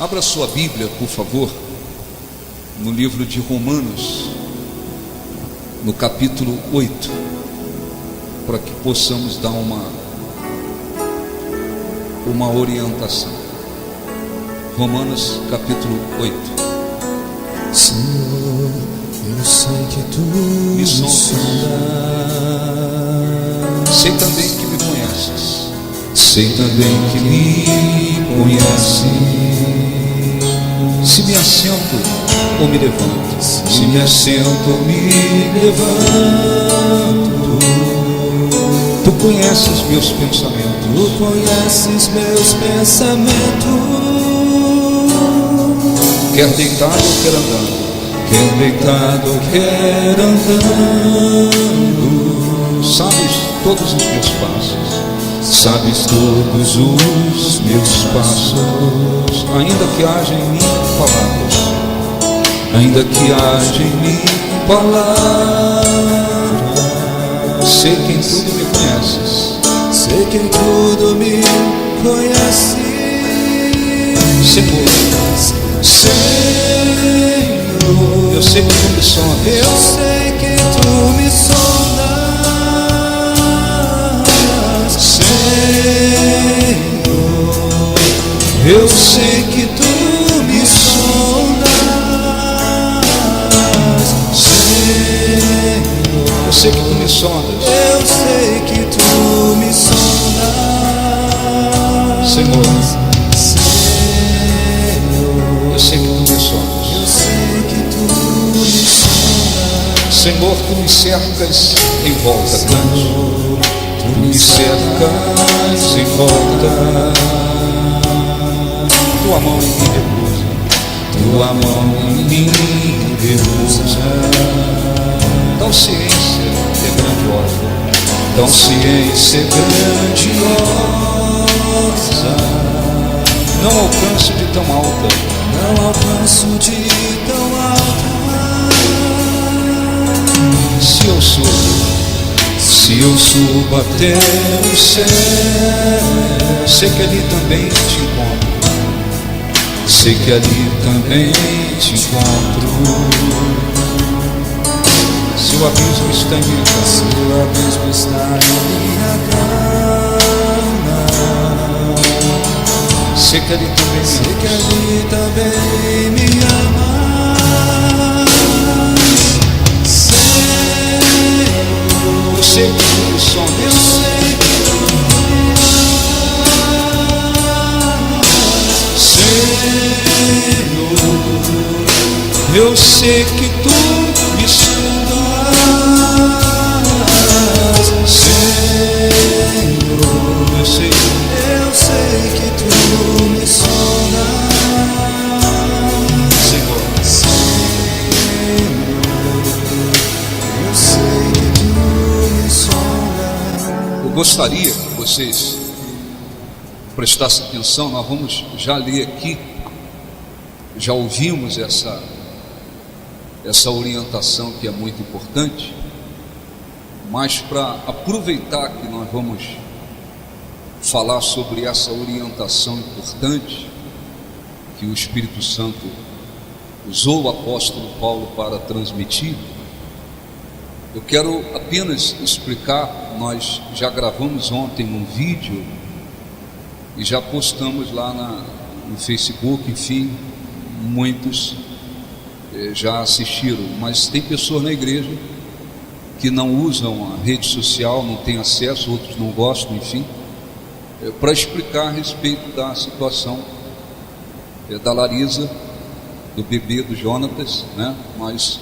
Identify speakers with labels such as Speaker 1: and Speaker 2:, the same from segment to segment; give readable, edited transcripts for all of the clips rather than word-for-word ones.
Speaker 1: Abra sua Bíblia, por favor, no livro de Romanos, no capítulo 8, para que possamos dar uma orientação. Romanos capítulo 8.
Speaker 2: Senhor, eu sei que tu me sondas.
Speaker 1: Sei também que me conheces.
Speaker 2: Sei também que me conheces.
Speaker 1: Se me assento ou me levanto,
Speaker 2: se me assento ou me levanto,
Speaker 1: tu conheces meus pensamentos.
Speaker 2: Tu conheces meus pensamentos.
Speaker 1: Quer deitado ou quer andando,
Speaker 2: quer deitado ou quer andando,
Speaker 1: sabes todos os meus passos.
Speaker 2: Sabes todos os meus passos.
Speaker 1: Ainda que haja em mim palavras,
Speaker 2: ainda que haja em mim palavras,
Speaker 1: sei que em tudo me conheces.
Speaker 2: Sei que em tudo me conheces.
Speaker 1: Senhor, eu sei que tu me sondas.
Speaker 2: Eu sei que tu me sondas. Senhor, eu sei que tu me sondas. Senhor,
Speaker 1: eu sei que tu me sondas.
Speaker 2: Eu sei que tu me sondas.
Speaker 1: Senhor, eu sei que tu me sondas.
Speaker 2: Eu sei que tu me sondas.
Speaker 1: Senhor, tu me cercas em volta, grande.
Speaker 2: Tu me cercas em volta.
Speaker 1: Tua mão em mim repousa.
Speaker 2: Tua mão em mim repousa.
Speaker 1: Tal ciência é grandiosa.
Speaker 2: Tal ciência é grandiosa.
Speaker 1: Não alcanço de tão alta.
Speaker 2: Não alcanço de tão alta.
Speaker 1: Se eu subo
Speaker 2: até o céu,
Speaker 1: sei que ali também te encontro.
Speaker 2: Sei que ali também te encontro.
Speaker 1: Se o abismo está em minha cama,
Speaker 2: se o abismo está em minha cama,
Speaker 1: sei que ali também
Speaker 2: me ama.
Speaker 1: Eu sei que tu me sondas.
Speaker 2: Eu sei que tu me amas. Senhor, eu sei que tu me sondas. Senhor, eu sei que tu me sondas.
Speaker 1: Senhor,
Speaker 2: eu sei que tu me sondas.
Speaker 1: eu gostaria que vocês prestassem atenção. Nós vamos já ler aqui. Já ouvimos essa orientação que é muito importante, mas para aproveitar que nós vamos falar sobre essa orientação importante que o Espírito Santo usou o apóstolo Paulo para transmitir, eu quero apenas explicar. Nós já gravamos ontem um vídeo e já postamos lá no Facebook, enfim, muitos já assistiram, mas tem pessoas na igreja que não usam a rede social, não têm acesso, outros não gostam, enfim, para explicar a respeito da situação da Larisa, do bebê do Jonatas, né? Nós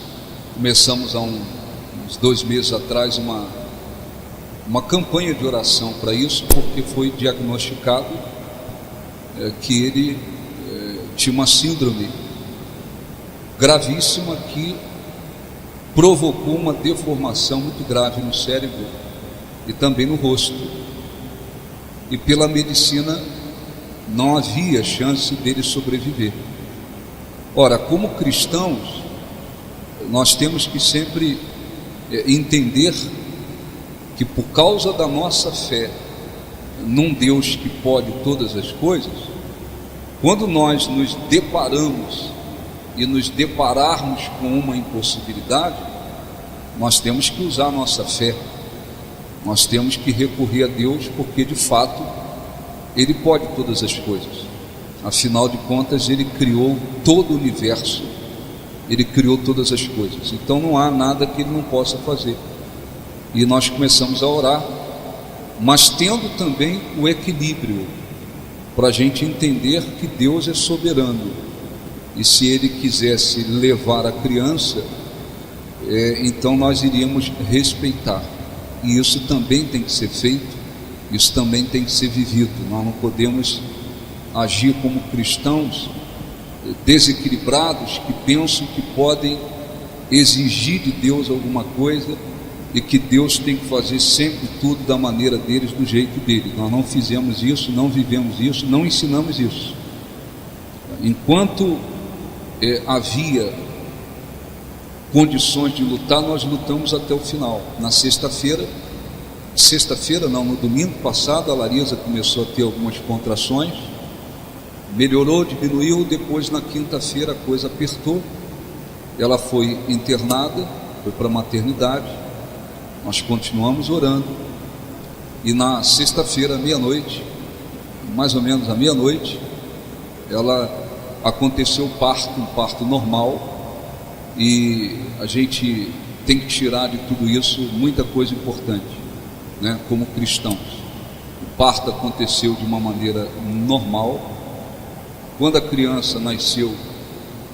Speaker 1: começamos há uns 2 meses atrás uma campanha de oração para isso, porque foi diagnosticado que ele tinha uma síndrome gravíssima que provocou uma deformação muito grave no cérebro e também no rosto, e pela medicina não havia chance dele sobreviver. Ora, como cristãos, nós temos que sempre entender que por causa da nossa fé num Deus que pode todas as coisas, Quando nós nos deparamos e nos depararmos com uma impossibilidade, nós temos que usar a nossa fé, nós temos que recorrer a Deus, porque de fato Ele pode todas as coisas. Afinal de contas, Ele criou todo o universo, Ele criou todas as coisas, então não há nada que Ele não possa fazer. E nós começamos a orar, mas tendo também o equilíbrio, para a gente entender que Deus é soberano, e se Ele quisesse levar a criança, então nós iríamos respeitar, e isso também tem que ser feito, isso também tem que ser vivido. Nós não podemos agir como cristãos desequilibrados, que pensam que podem exigir de Deus alguma coisa, e que Deus tem que fazer sempre tudo da maneira deles, do jeito dele. Nós não fizemos isso, não vivemos isso, não ensinamos isso. Enquanto havia condições de lutar, nós lutamos até o final. Na no domingo passado, a Larissa começou a ter algumas contrações, melhorou, diminuiu, depois na quinta-feira a coisa apertou, ela foi internada, foi para a maternidade, nós continuamos orando, e na sexta-feira, meia-noite, mais ou menos à meia-noite, aconteceu um parto normal, e a gente tem que tirar de tudo isso muita coisa importante, né, como cristãos. O parto aconteceu de uma maneira normal. Quando a criança nasceu,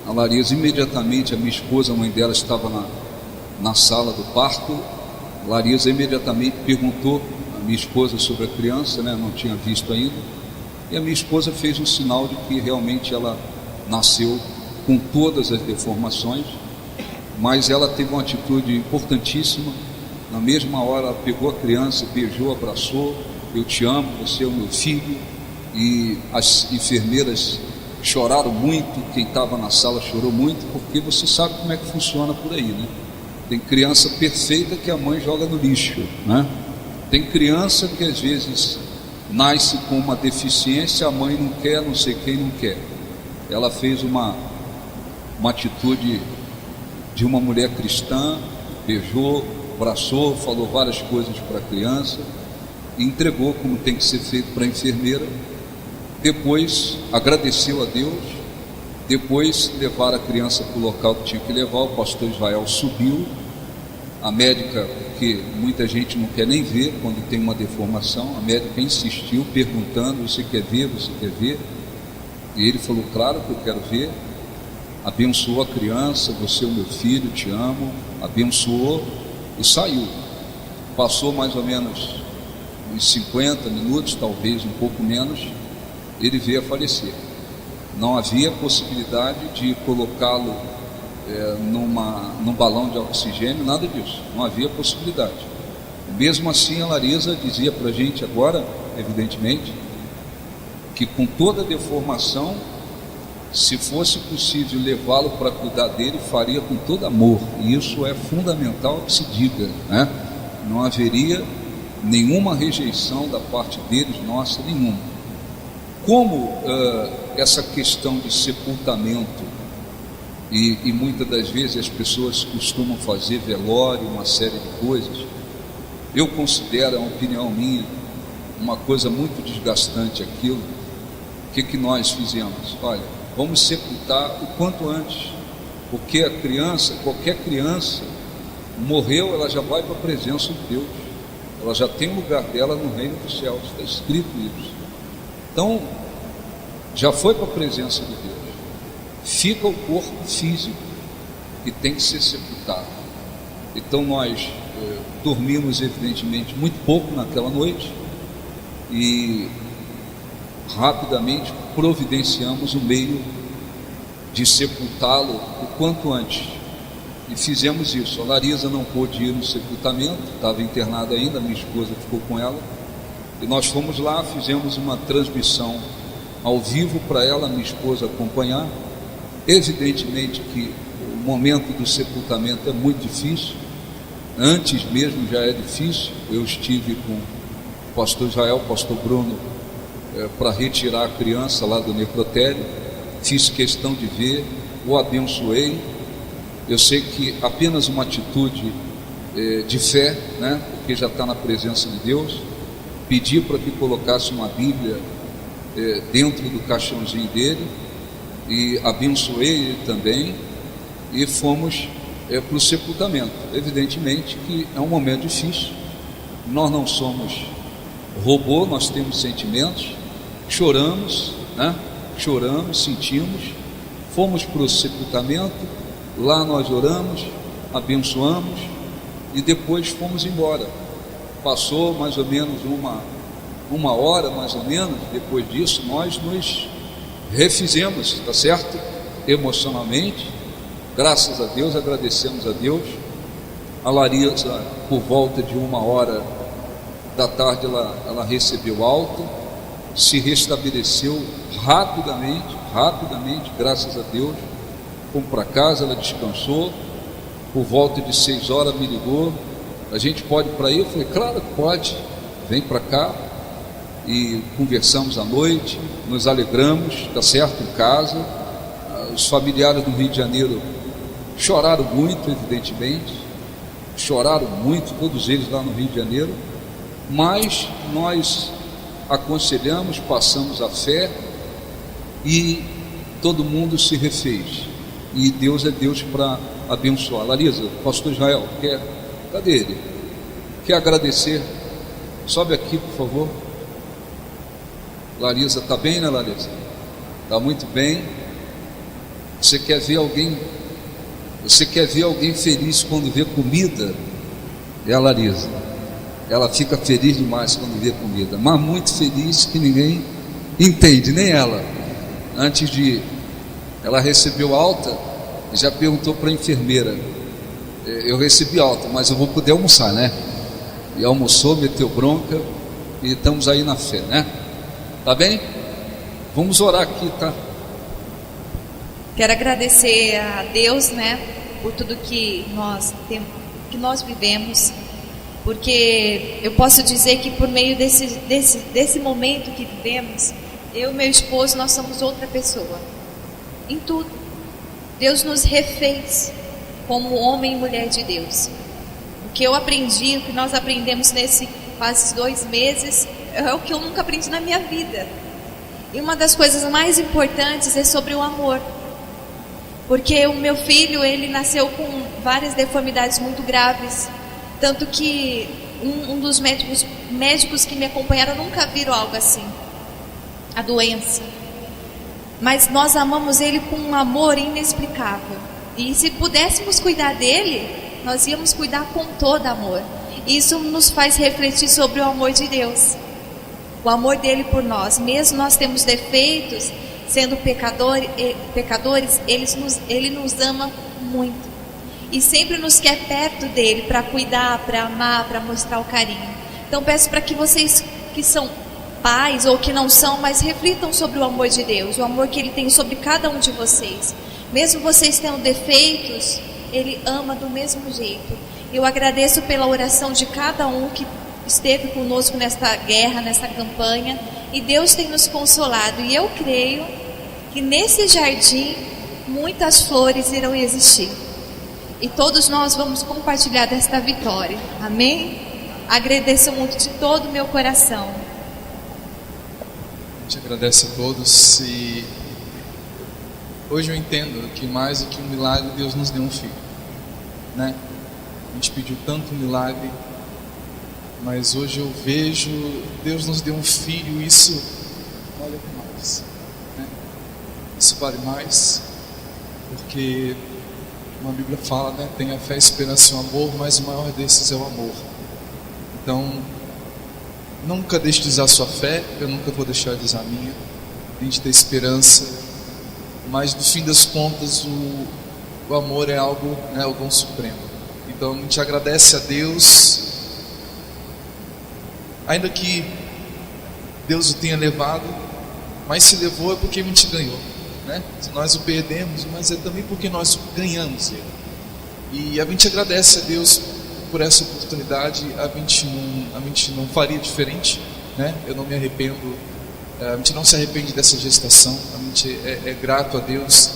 Speaker 1: a Larissa, imediatamente, a minha esposa, a mãe dela, estava na sala do parto. A Larissa imediatamente perguntou a minha esposa sobre a criança, né? Não tinha visto ainda, e a minha esposa fez um sinal de que realmente ela nasceu com todas as deformações, mas ela teve uma atitude importantíssima. Na mesma hora ela pegou a criança, beijou, abraçou: eu te amo, você é o meu filho. E as enfermeiras choraram muito, quem estava na sala chorou muito, porque você sabe como é que funciona por aí, né? Tem criança perfeita que a mãe joga no lixo, né? Tem criança que às vezes nasce com uma deficiência, a mãe não quer, não sei quem não quer. Ela fez uma atitude de uma mulher cristã, beijou, abraçou, falou várias coisas para a criança, e entregou como tem que ser feito para a enfermeira. Depois agradeceu a Deus. Depois levaram a criança para o local que tinha que levar. O pastor Israel subiu. A médica, porque muita gente não quer nem ver quando tem uma deformação, a médica insistiu, perguntando: você quer ver, você quer ver? E ele falou: claro que eu quero ver. Abençoou a criança: você é o meu filho, te amo. Abençoou e saiu. Passou mais ou menos uns 50 minutos, talvez um pouco menos, ele veio a falecer. Não havia possibilidade de colocá-lo num balão de oxigênio, nada disso, não havia possibilidade. Mesmo assim, a Larissa dizia para a gente agora, evidentemente, que com toda a deformação, se fosse possível levá-lo para cuidar dele, faria com todo amor, e isso é fundamental que se diga, né? Não haveria nenhuma rejeição da parte deles, nossa, nenhuma. Como essa questão de sepultamento, e muitas das vezes as pessoas costumam fazer velório, uma série de coisas, eu considero, é uma opinião minha, uma coisa muito desgastante aquilo. O que nós fizemos? Olha, vamos sepultar o quanto antes, porque a criança, qualquer criança, morreu, ela já vai para a presença de Deus, ela já tem o lugar dela no reino dos céus, está escrito isso. Então, já foi para a presença de Deus. Fica o corpo físico que tem que ser sepultado. Então nós dormimos evidentemente muito pouco naquela noite e rapidamente providenciamos o meio de sepultá-lo o quanto antes, e fizemos isso. A Larissa não pôde ir no sepultamento, estava internada ainda, minha esposa ficou com ela, e nós fomos lá, fizemos uma transmissão ao vivo para ela, minha esposa, acompanhar. Evidentemente que o momento do sepultamento é muito difícil, antes mesmo já é difícil. Eu estive com o pastor Israel, o pastor Bruno para retirar a criança lá do necrotério. Fiz questão de ver, o abençoei. Eu sei que apenas uma atitude de fé, né? Porque já está na presença de Deus. Pedi para que colocasse uma Bíblia dentro do caixãozinho dele, e abençoei ele também, e fomos para o sepultamento. Evidentemente que é um momento difícil, nós não somos robô, nós temos sentimentos, choramos, né? Choramos, sentimos, fomos para o sepultamento, lá nós oramos, abençoamos e depois fomos embora. Passou mais ou menos uma hora, mais ou menos, depois disso nós nos refizemos, está certo? Emocionalmente, graças a Deus, agradecemos a Deus. A Larissa, por volta de 1h da tarde, ela recebeu alta, se restabeleceu rapidamente, graças a Deus. Fomos para casa, ela descansou. Por volta de 6h me ligou: a gente pode ir para aí? Eu falei: claro que pode, vem para cá. E conversamos à noite, nos alegramos, tá certo, em casa. Os familiares do Rio de Janeiro choraram muito, evidentemente, choraram muito, todos eles lá no Rio de Janeiro, mas nós aconselhamos, passamos a fé e todo mundo se refez, e Deus é Deus para abençoar. Larissa, pastor Israel, cadê ele? Quer agradecer? Sobe aqui, por favor. Larissa, está bem, né, Larissa? Está muito bem. Você quer ver alguém feliz quando vê comida? É a Larissa. Ela fica feliz demais quando vê comida, mas muito feliz que ninguém entende, nem ela. Antes de ela recebeu alta, já perguntou para a enfermeira: eu recebi alta, mas eu vou poder almoçar, né? E almoçou, meteu bronca, e estamos aí na fé, né? Tá bem? Vamos orar aqui, tá?
Speaker 3: Quero agradecer a Deus, né, por tudo que nós vivemos, porque eu posso dizer que por meio desse momento que vivemos, eu e meu esposo, nós somos outra pessoa, em tudo. Deus nos refez como homem e mulher de Deus. O que eu aprendi, o que nós aprendemos nesse quase 2 meses, é o que eu nunca aprendi na minha vida. E uma das coisas mais importantes é sobre o amor. Porque o meu filho, ele nasceu com várias deformidades muito graves. Tanto que um dos médicos que me acompanharam nunca viram algo assim. A doença. Mas nós amamos ele com um amor inexplicável. E se pudéssemos cuidar dele, nós íamos cuidar com todo amor. Isso nos faz refletir sobre o amor de Deus. O amor dele por nós. Mesmo nós temos defeitos, sendo pecadores, ele nos ama muito. E sempre nos quer perto dele para cuidar, para amar, para mostrar o carinho. Então peço para que vocês que são pais ou que não são, mas reflitam sobre o amor de Deus, o amor que ele tem sobre cada um de vocês. Mesmo vocês tendo defeitos, ele ama do mesmo jeito. Eu agradeço pela oração de cada um que esteve conosco nesta guerra, nessa campanha, e Deus tem nos consolado, e eu creio que nesse jardim muitas flores irão existir, e todos nós vamos compartilhar desta vitória, amém? Agradeço muito de todo o meu coração.
Speaker 4: A gente agradece a todos, e hoje eu entendo que mais do que um milagre, Deus nos deu um filho, né? A gente pediu tanto milagre, mas hoje eu vejo, Deus nos deu um filho, isso vale mais, né? Isso vale mais, porque uma Bíblia fala, né? Tem a fé, a esperança e o amor, mas o maior desses é o amor. Então, nunca deixe de usar a sua fé, eu nunca vou deixar de usar a minha. A gente tem esperança, mas no fim das contas o amor é algo, né, algo supremo. Então a gente agradece a Deus, ainda que Deus o tenha levado, mas se levou é porque a gente ganhou, né? Nós o perdemos, mas é também porque nós ganhamos ele. E a gente agradece a Deus por essa oportunidade. A gente não faria diferente, né? Eu não me arrependo A gente não se arrepende dessa gestação, a gente é grato a Deus,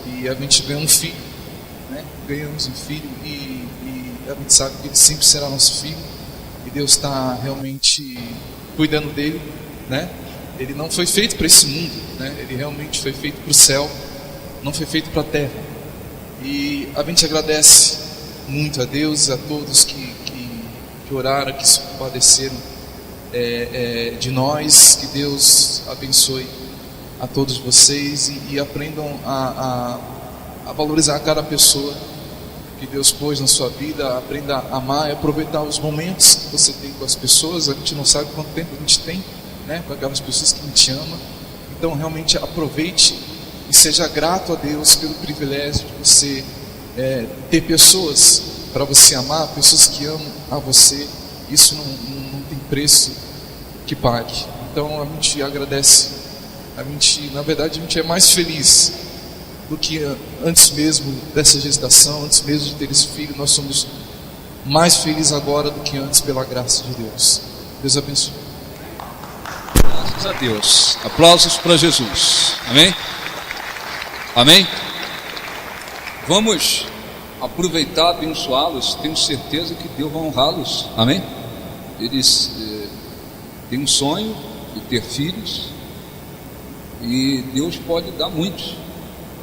Speaker 4: e a gente ganhou um filho, né? Ganhamos um filho, e a gente sabe que ele sempre será nosso filho, e Deus está realmente cuidando dele, né? Ele não foi feito para esse mundo, né? Ele realmente foi feito para o céu, não foi feito para a terra. E a gente agradece muito a Deus e a todos que oraram, que se compadeceram de nós. Que Deus abençoe a todos vocês e aprendam a valorizar cada pessoa que Deus pôs na sua vida. Aprenda a amar e aproveitar os momentos que você tem com as pessoas. A gente não sabe quanto tempo a gente tem, né, com aquelas pessoas que a gente ama. Então realmente aproveite e seja grato a Deus pelo privilégio de você ter pessoas para você amar, pessoas que amam a você. Isso não tem preço que pague. Então a gente agradece. Na verdade a gente é mais feliz do que antes mesmo dessa gestação, antes mesmo de ter esse filho. Nós somos mais felizes agora do que antes, pela graça de Deus. Deus abençoe.
Speaker 1: Graças a Deus. Aplausos para Jesus. Amém? Amém? Vamos aproveitar, abençoá-los. Tenho certeza que Deus vai honrá-los. Amém? Eles têm um sonho de ter filhos, e Deus pode dar muitos.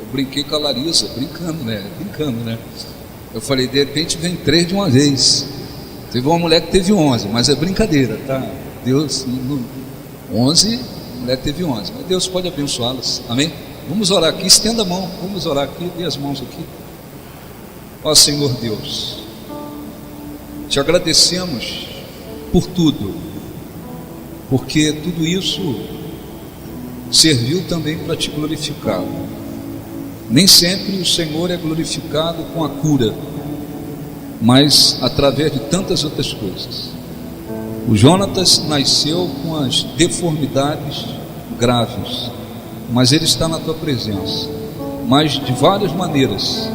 Speaker 1: Eu brinquei com a Larissa, brincando, né? Eu falei, de repente vem 3 de uma vez. Teve uma mulher que teve 11, mas é brincadeira, tá? Deus, 11, a mulher teve 11, mas Deus pode abençoá-las. Amém? Vamos orar aqui, estenda a mão, vamos orar aqui, dê as mãos aqui. Ó Senhor Deus, te agradecemos por tudo, porque tudo isso serviu também para te glorificar. Nem sempre o Senhor é glorificado com a cura, mas através de tantas outras coisas. O Jonatas nasceu com as deformidades graves, mas ele está na tua presença. Mas de várias maneiras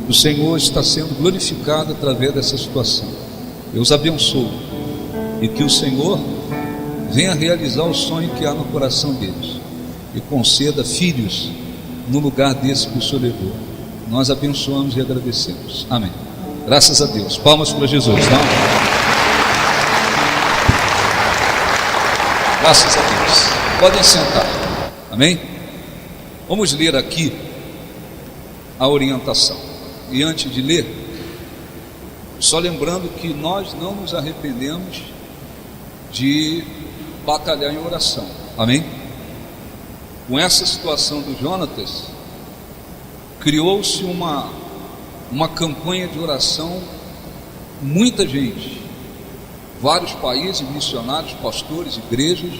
Speaker 1: o Senhor está sendo glorificado através dessa situação. Eu os abençoo, e que o Senhor venha realizar o sonho que há no coração deles, e conceda filhos no lugar desse que o Senhor levou. Nós abençoamos e agradecemos. Amém. Graças a Deus. Palmas para Jesus, não? Graças a Deus. Podem sentar. Amém? Vamos ler aqui a orientação. E antes de ler, só lembrando que nós não nos arrependemos de batalhar em oração. Amém? Com essa situação do Jonatas, criou-se uma campanha de oração. Muita gente, vários países, missionários, pastores, igrejas,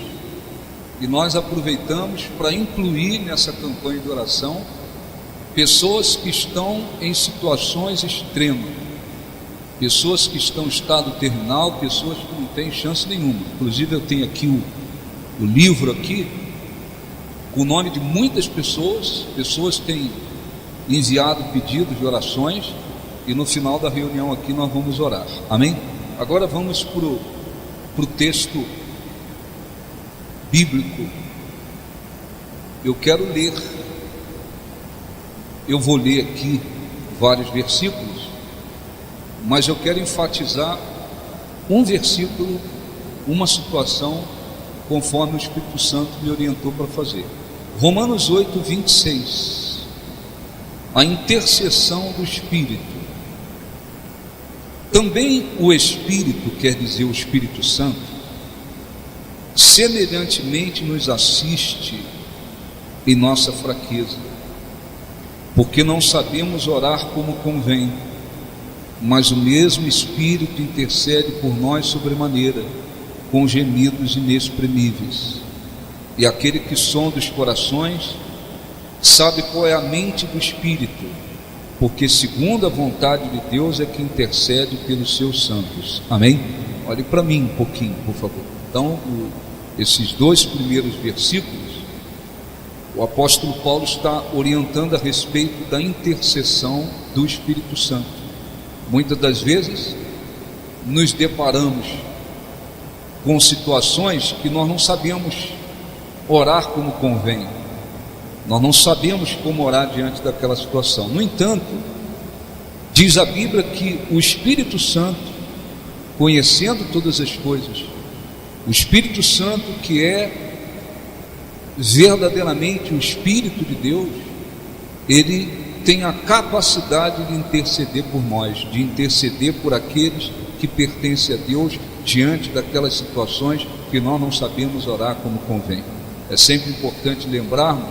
Speaker 1: e nós aproveitamos para incluir nessa campanha de oração pessoas que estão em situações extremas, pessoas que estão em estado terminal, pessoas que não têm chance nenhuma. Inclusive eu tenho aqui o livro aqui, com o nome de muitas pessoas têm enviado pedidos de orações, e no final da reunião aqui nós vamos orar. Amém? Agora vamos para o texto bíblico. Eu quero ler, eu vou ler aqui vários versículos, mas eu quero enfatizar um versículo, uma situação, conforme o Espírito Santo me orientou para fazer. Romanos 8, 26. A intercessão do Espírito. Também o Espírito, quer dizer o Espírito Santo, semelhantemente nos assiste em nossa fraqueza, porque não sabemos orar como convém, mas o mesmo Espírito intercede por nós sobremaneira, com gemidos inexprimíveis. E aquele que sonda os corações sabe qual é a mente do Espírito, porque segundo a vontade de Deus é que intercede pelos seus santos. Amém? Olhe para mim um pouquinho, por favor. Então, esses 2 primeiros versículos, o apóstolo Paulo está orientando a respeito da intercessão do Espírito Santo. Muitas das vezes nos deparamos com situações que nós não sabemos orar como convém. Nós não sabemos como orar diante daquela situação. No entanto, diz a Bíblia que o Espírito Santo, conhecendo todas as coisas, o Espírito Santo, que é verdadeiramente o Espírito de Deus, ele tem a capacidade de interceder por nós, de interceder por aqueles que pertencem a Deus diante daquelas situações que nós não sabemos orar como convém. É sempre importante lembrarmos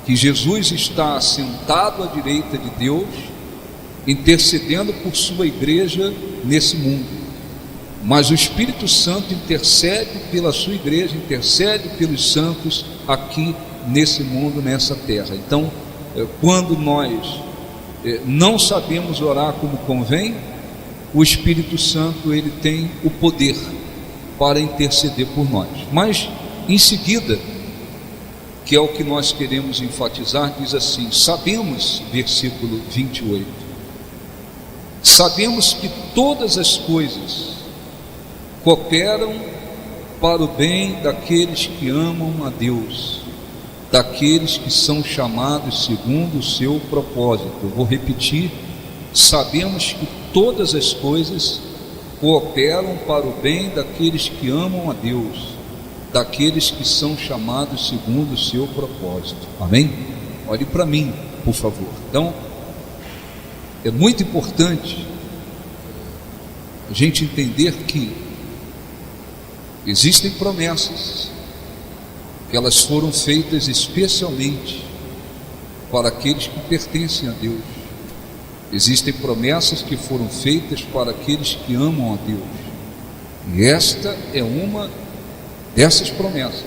Speaker 1: que Jesus está assentado à direita de Deus, intercedendo por sua igreja nesse mundo. Mas o Espírito Santo intercede pela sua igreja, intercede pelos santos aqui nesse mundo, nessa terra. Então, quando nós não sabemos orar como convém, o Espírito Santo, ele tem o poder para interceder por nós. Mas em seguida, que é o que nós queremos enfatizar, diz assim: sabemos, versículo 28, sabemos que todas as coisas cooperam para o bem daqueles que amam a Deus, daqueles que são chamados segundo o seu propósito. Eu vou repetir: sabemos que todas as coisas cooperam para o bem daqueles que amam a Deus, daqueles que são chamados segundo o seu propósito. Amém? Olhe para mim, por favor. Então, é muito importante a gente entender que existem promessas, que elas foram feitas especialmente para aqueles que pertencem a Deus. Existem promessas que foram feitas para aqueles que amam a Deus. E esta é uma dessas promessas,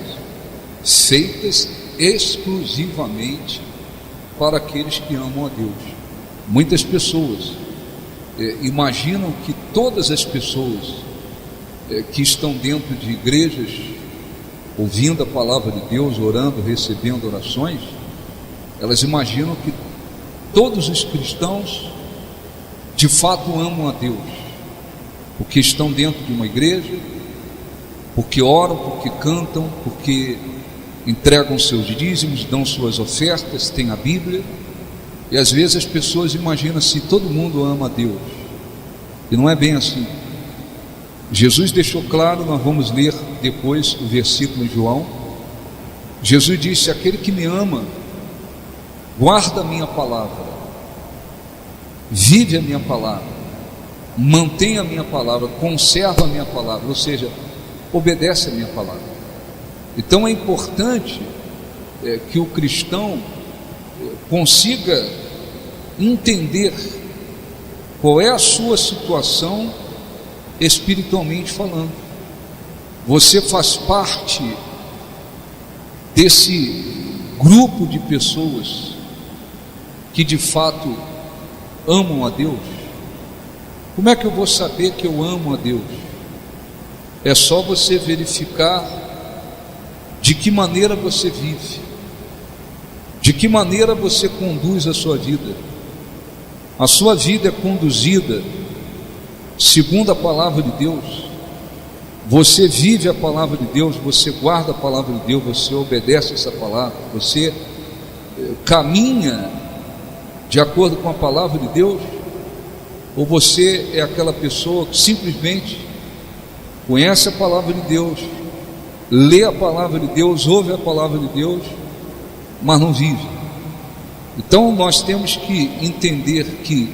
Speaker 1: feitas exclusivamente para aqueles que amam a Deus. Muitas pessoas imaginam que todas as pessoas que estão dentro de igrejas, ouvindo a palavra de Deus, orando, recebendo orações, elas imaginam que todos os cristãos de fato amam a Deus, porque estão dentro de uma igreja, porque oram, porque cantam, porque entregam seus dízimos, dão suas ofertas, têm a Bíblia. E às vezes as pessoas imaginam assim: todo mundo ama a Deus, e não é bem assim. Jesus deixou claro, nós vamos ler depois o versículo em João. Jesus disse: aquele que me ama guarda a minha palavra, vive a minha palavra, mantém a minha palavra, conserva a minha palavra, ou seja, obedece a minha palavra. Então é importante que o cristão consiga entender qual é a sua situação espiritualmente falando. Você faz parte desse grupo de pessoas que de fato amam a Deus? Como é que eu vou saber que eu amo a Deus? É só você verificar de que maneira você vive, de que maneira você conduz a sua vida. A sua vida é conduzida segundo a palavra de Deus. Você vive a palavra de Deus, você guarda a palavra de Deus, você obedece essa palavra, você caminha de acordo com a palavra de Deus? Ou você é aquela pessoa que simplesmente conhece a palavra de Deus, lê a palavra de Deus, ouve a palavra de Deus, mas não vive? Então nós temos que entender que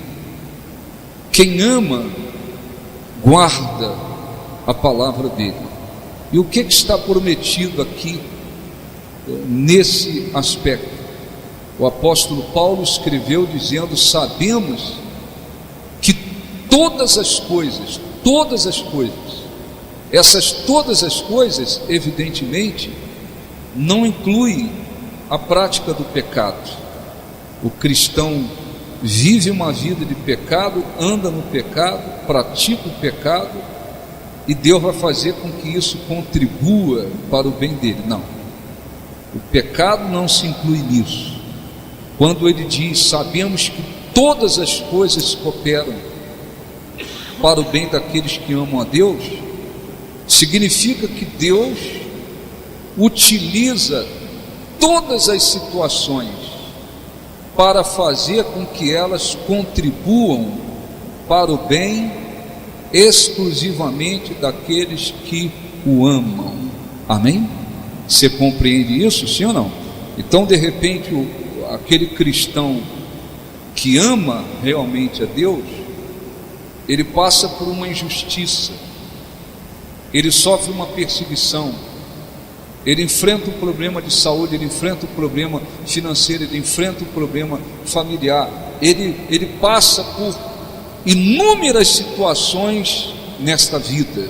Speaker 1: quem ama guarda a palavra dele. E o que está prometido aqui nesse aspecto? O apóstolo Paulo escreveu dizendo: sabemos que todas as coisas, essas todas as coisas, evidentemente, não inclui a prática do pecado. O cristão vive uma vida de pecado, anda no pecado, pratica o pecado, e Deus vai fazer com que isso contribua para o bem dele. Não, o pecado não se inclui nisso. Quando ele diz: sabemos que todas as coisas cooperam para o bem daqueles que amam a Deus, significa que Deus utiliza todas as situações para fazer com que elas contribuam para o bem exclusivamente daqueles que o amam. Amém? Você compreende isso, sim ou não? Então, de repente, aquele cristão que ama realmente a Deus, ele passa por uma injustiça, ele sofre uma perseguição, ele enfrenta um problema de saúde, ele enfrenta um problema financeiro, ele enfrenta um problema familiar, ele passa por inúmeras situações nesta vida,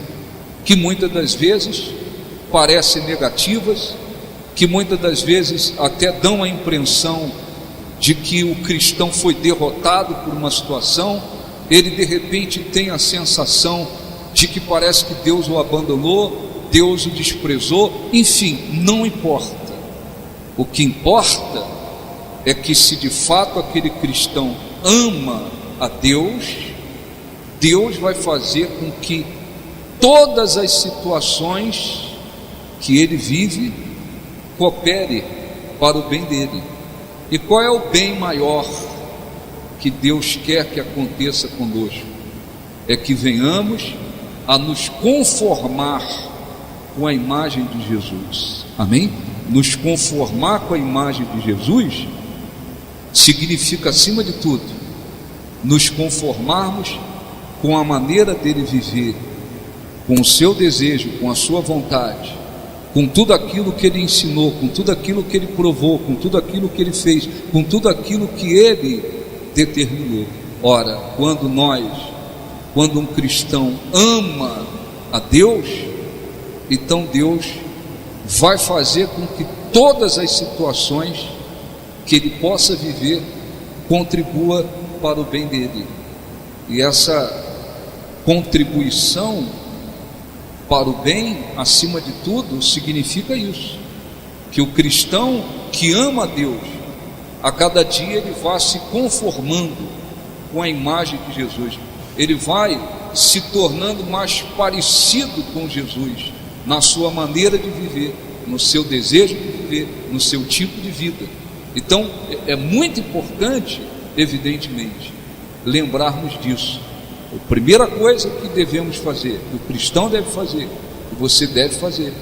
Speaker 1: que muitas das vezes parecem negativas, que muitas das vezes até dão a impressão de que o cristão foi derrotado por uma situação. Ele de repente tem a sensação de que parece que Deus o abandonou, Deus o desprezou. Enfim, não importa. O que importa é que, se de fato aquele cristão ama a Deus, Deus vai fazer com que todas as situações que ele vive coopere para o bem dele. E qual é o bem maior que Deus quer que aconteça conosco? É que venhamos a nos conformar com a imagem de Jesus. Amém? Nos conformar com a imagem de Jesus significa, acima de tudo, nos conformarmos com a maneira dele viver, com o seu desejo, com a sua vontade, com tudo aquilo que ele ensinou, com tudo aquilo que ele provou, com tudo aquilo que ele fez, com tudo aquilo que ele determinou. Ora, quando um cristão ama a Deus, então Deus vai fazer com que todas as situações que ele possa viver contribua para o bem dele. E essa contribuição para o bem, acima de tudo, significa isso, que o cristão que ama a Deus, a cada dia ele vai se conformando com a imagem de Jesus, ele vai se tornando mais parecido com Jesus, na sua maneira de viver, no seu desejo de viver, no seu tipo de vida. Então é muito importante, evidentemente, lembrarmos disso. A primeira coisa que devemos fazer, que o cristão deve fazer, que você deve fazer,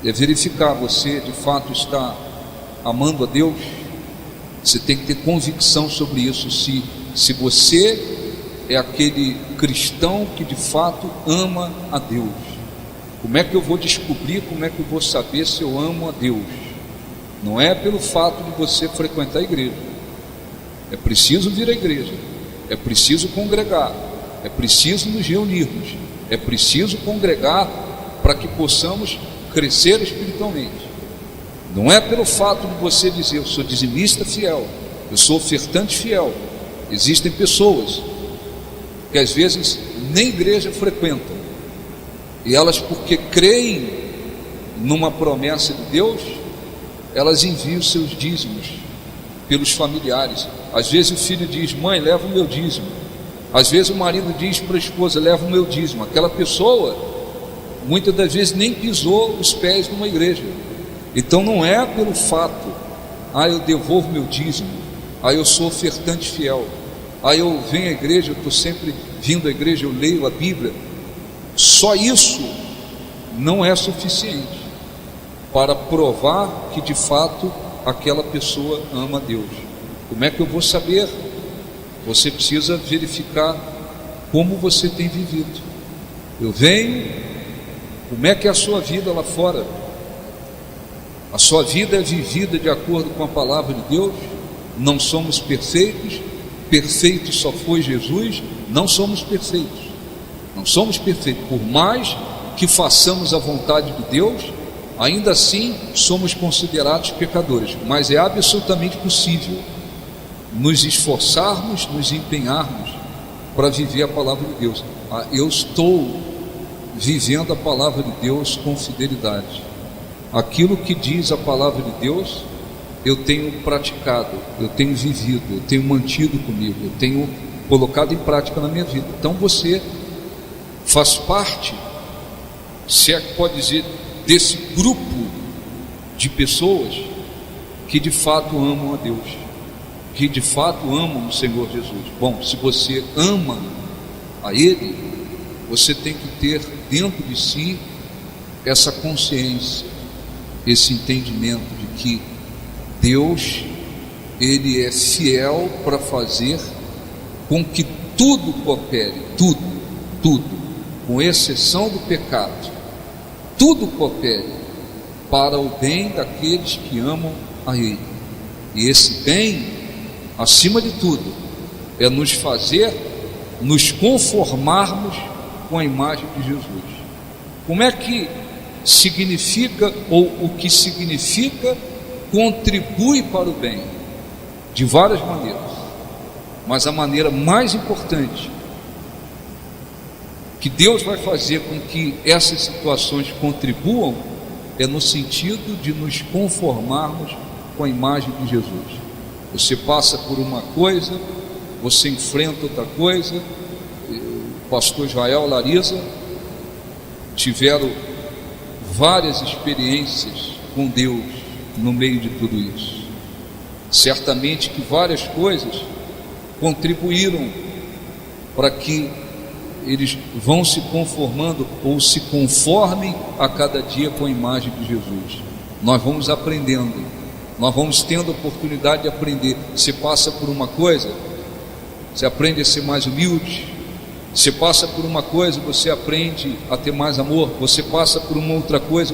Speaker 1: é verificar: você de fato está amando a Deus? Você tem que ter convicção sobre isso. Se você é aquele cristão que de fato ama a Deus, como é que eu vou descobrir, como é que eu vou saber se eu amo a Deus? Não é pelo fato de você frequentar a igreja. É preciso vir à igreja, é preciso congregar, é preciso nos reunirmos, é preciso congregar para que possamos crescer espiritualmente. Não é pelo fato de você dizer: eu sou dizimista fiel, eu sou ofertante fiel. Existem pessoas que às vezes nem igreja frequentam, e elas, porque creem numa promessa de Deus, elas enviam seus dízimos pelos familiares. Às vezes o filho diz: mãe, leva o meu dízimo. Às vezes o marido diz para a esposa: leva o meu dízimo. Aquela pessoa muitas das vezes nem pisou os pés numa igreja. Então não é pelo fato: eu devolvo meu dízimo, eu sou ofertante fiel, eu venho à igreja, eu estou sempre vindo à igreja, eu leio a Bíblia. Só isso não é suficiente para provar que de fato aquela pessoa ama a Deus. Como é que eu vou saber? Você precisa verificar como você tem vivido. Eu venho, como é que é a sua vida lá fora? A sua vida é vivida de acordo com a palavra de Deus? Não somos perfeitos, perfeito só foi Jesus. Não somos perfeitos, não somos perfeitos. Por mais que façamos a vontade de Deus, ainda assim somos considerados pecadores. Mas é absolutamente possível nos esforçarmos, nos empenharmos para viver a palavra de Deus. Eu estou vivendo a palavra de Deus com fidelidade. Aquilo que diz a palavra de Deus, eu tenho praticado, eu tenho vivido, eu tenho mantido comigo, eu tenho colocado em prática na minha vida. Então você faz parte, se é que pode dizer, desse grupo de pessoas que de fato amam a Deus, que de fato amam o Senhor Jesus. Bom, se você ama a Ele, você tem que ter dentro de si essa consciência, esse entendimento de que Deus, Ele é fiel para fazer com que tudo coopere, tudo, com exceção do pecado, tudo coopere para o bem daqueles que amam a Ele. E esse bem, acima de tudo, é nos fazer nos conformarmos com a imagem de Jesus. Como é que significa, ou o que significa contribui para o bem? De várias maneiras, mas a maneira mais importante que Deus vai fazer com que essas situações contribuam é no sentido de nos conformarmos com a imagem de Jesus. Você passa por uma coisa, você enfrenta outra coisa. O pastor Israel, Larissa tiveram várias experiências com Deus no meio de tudo isso. Certamente que várias coisas contribuíram para que eles vão se conformando ou se conformem a cada dia com a imagem de Jesus. Nós vamos aprendendo, nós vamos tendo a oportunidade de aprender. Você passa por uma coisa, você aprende a ser mais humilde. Você passa por uma coisa, você aprende a ter mais amor. Você passa por uma outra coisa.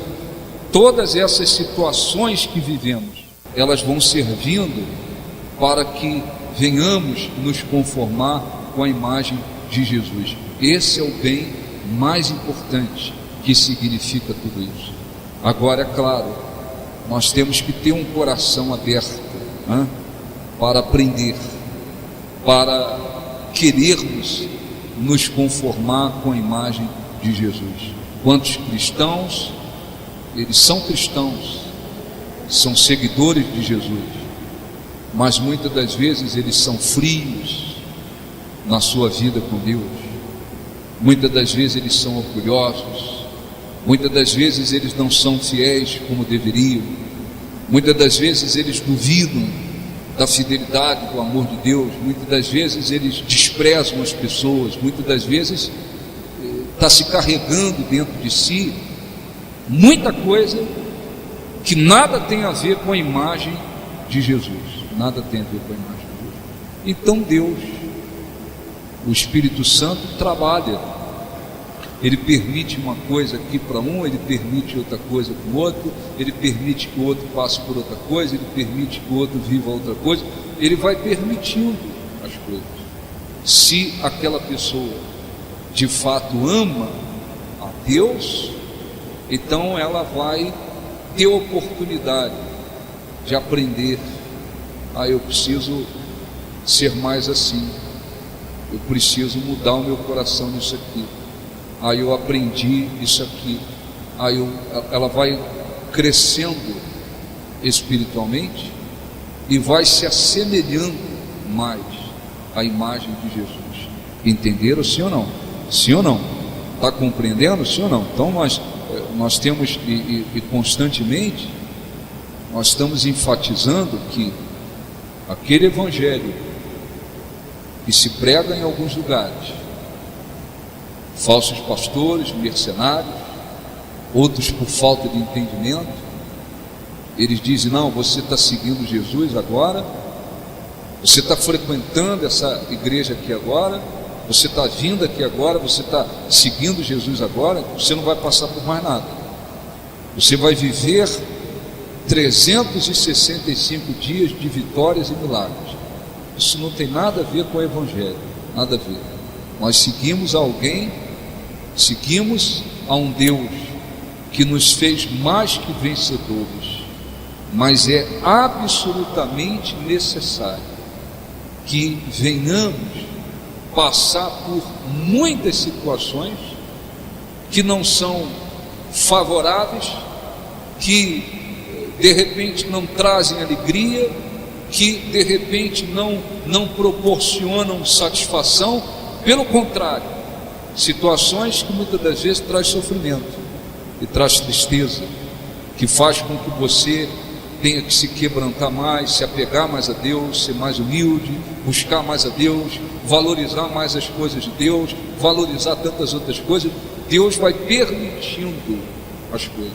Speaker 1: Todas essas situações que vivemos, elas vão servindo para que venhamos nos conformar com a imagem de Jesus. Esse é o bem mais importante que significa tudo isso. Agora, é claro, nós temos que ter um coração aberto, para aprender, para querermos nos conformar com a imagem de Jesus. Quantos cristãos, eles são cristãos, são seguidores de Jesus, mas muitas das vezes eles são frios na sua vida com Deus. Muitas das vezes eles são orgulhosos, muitas das vezes eles não são fiéis como deveriam, muitas das vezes eles duvidam da fidelidade, do amor de Deus, muitas das vezes eles desprezam as pessoas, muitas das vezes está se carregando dentro de si muita coisa que nada tem a ver com a imagem de Jesus, nada tem a ver com a imagem de Jesus. Então Deus, o Espírito Santo, trabalha. Ele permite uma coisa aqui para um, ele permite outra coisa para o outro, ele permite que o outro passe por outra coisa, ele permite que o outro viva outra coisa. Ele vai permitindo as coisas. Se aquela pessoa de fato ama a Deus, então ela vai ter oportunidade de aprender. Eu preciso ser mais assim, eu preciso mudar o meu coração nisso aqui. Eu aprendi isso aqui. Ela vai crescendo espiritualmente e vai se assemelhando mais à imagem de Jesus. Entenderam, sim ou não? Sim ou não? Está compreendendo, sim ou não? Então nós temos e constantemente nós estamos enfatizando que aquele evangelho que se prega em alguns lugares, falsos pastores, mercenários, outros por falta de entendimento, eles dizem: não, você está seguindo Jesus agora, você está frequentando essa igreja aqui agora, você está vindo aqui agora, você está seguindo Jesus agora, você não vai passar por mais nada, você vai viver 365 dias de vitórias e milagres. Isso não tem nada a ver com o evangelho, nada a ver. Nós seguimos a alguém, seguimos a um Deus que nos fez mais que vencedores, mas é absolutamente necessário que venhamos passar por muitas situações que não são favoráveis, que de repente não trazem alegria, que de repente não proporcionam satisfação. Pelo contrário, situações que muitas das vezes traz sofrimento e traz tristeza, que faz com que você tenha que se quebrantar mais, se apegar mais a Deus, ser mais humilde, buscar mais a Deus, valorizar mais as coisas de Deus, valorizar tantas outras coisas. Deus vai permitindo as coisas.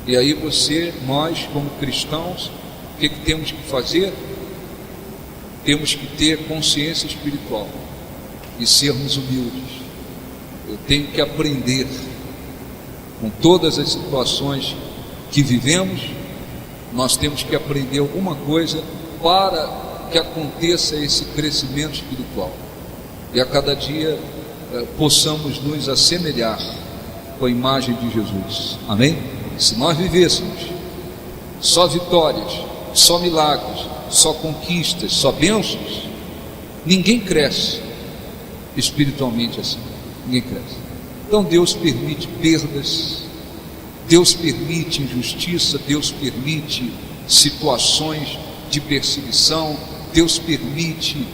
Speaker 1: E aí nós como cristãos, o que temos que fazer? Temos que ter consciência espiritual e sermos humildes. Eu tenho que aprender com todas as situações que vivemos. Nós temos que aprender alguma coisa para que aconteça esse crescimento espiritual e a cada dia possamos nos assemelhar com a imagem de Jesus. Amém? Se nós vivêssemos só vitórias, só milagres, só conquistas, só bênçãos, ninguém cresce espiritualmente assim. Ninguém cresce. Então Deus permite perdas, Deus permite injustiça, Deus permite situações de perseguição, Deus permite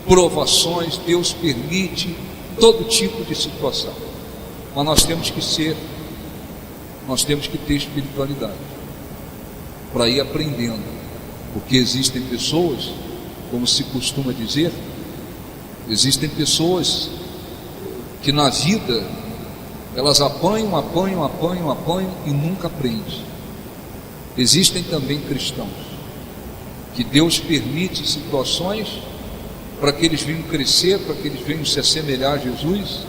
Speaker 1: provações, Deus permite todo tipo de situação. Mas nós temos que ter espiritualidade para ir aprendendo, porque existem pessoas, como se costuma dizer, existem pessoas que na vida elas apanham e nunca aprendem. Existem também cristãos que Deus permite situações para que eles venham crescer, para que eles venham se assemelhar a Jesus,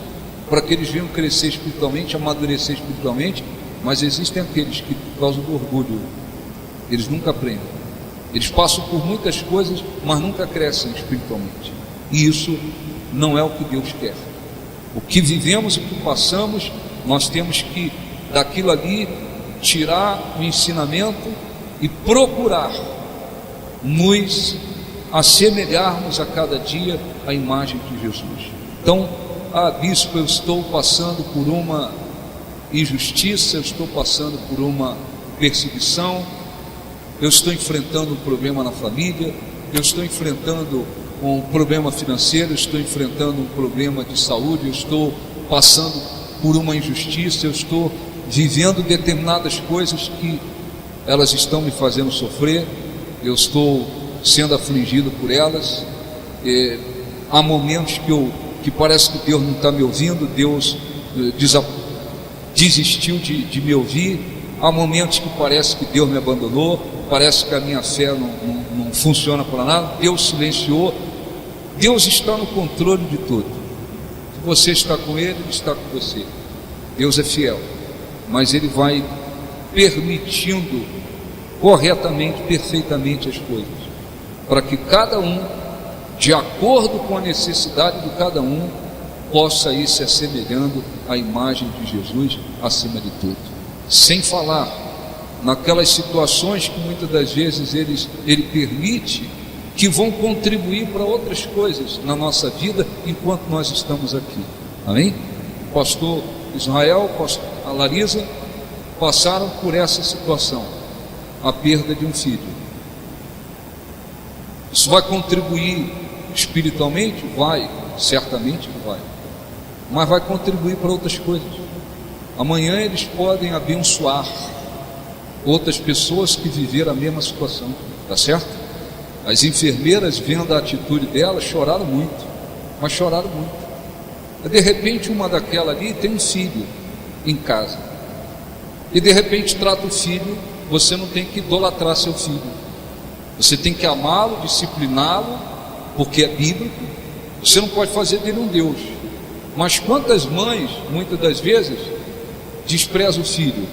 Speaker 1: para que eles venham crescer espiritualmente, amadurecer espiritualmente. Mas existem aqueles que, por causa do orgulho, eles nunca aprendem. Eles passam por muitas coisas, mas nunca crescem espiritualmente. E isso não é o que Deus quer. O que vivemos e o que passamos, nós temos que daquilo ali tirar o ensinamento e procurar nos assemelharmos a cada dia à imagem de Jesus. Então, bispo, eu estou passando por uma injustiça, eu estou passando por uma perseguição, eu estou enfrentando um problema na família, eu estou enfrentando um problema financeiro, eu estou enfrentando um problema de saúde, eu estou passando por uma injustiça, eu estou vivendo determinadas coisas que elas estão me fazendo sofrer, eu estou sendo afligido por elas. Há momentos que parece que Deus não está me ouvindo, Deus desistiu de me ouvir. Há momentos que parece que Deus me abandonou, parece que a minha fé não funciona para nada. Deus silenciou. Deus está no controle de tudo. Se você está com Ele, Ele está com você. Deus é fiel, mas Ele vai permitindo corretamente, perfeitamente as coisas, para que cada um, de acordo com a necessidade de cada um, possa ir se assemelhando à imagem de Jesus acima de tudo. Sem falar naquelas situações que muitas das vezes Ele permite, que vão contribuir para outras coisas na nossa vida enquanto nós estamos aqui. Amém? O pastor Israel, a Larisa passaram por essa situação, a perda de um filho. Isso vai contribuir espiritualmente? Vai, certamente que vai, mas vai contribuir para outras coisas. Amanhã eles podem abençoar outras pessoas que viveram a mesma situação, tá certo? As enfermeiras, vendo a atitude delas, choraram muito, mas choraram muito. De repente uma daquela ali tem um filho em casa, e de repente trata o filho. Você não tem que idolatrar seu filho, você tem que amá-lo, discipliná-lo, porque é bíblico. Você não pode fazer dele um Deus. Mas quantas mães, muitas das vezes, desprezam o filho?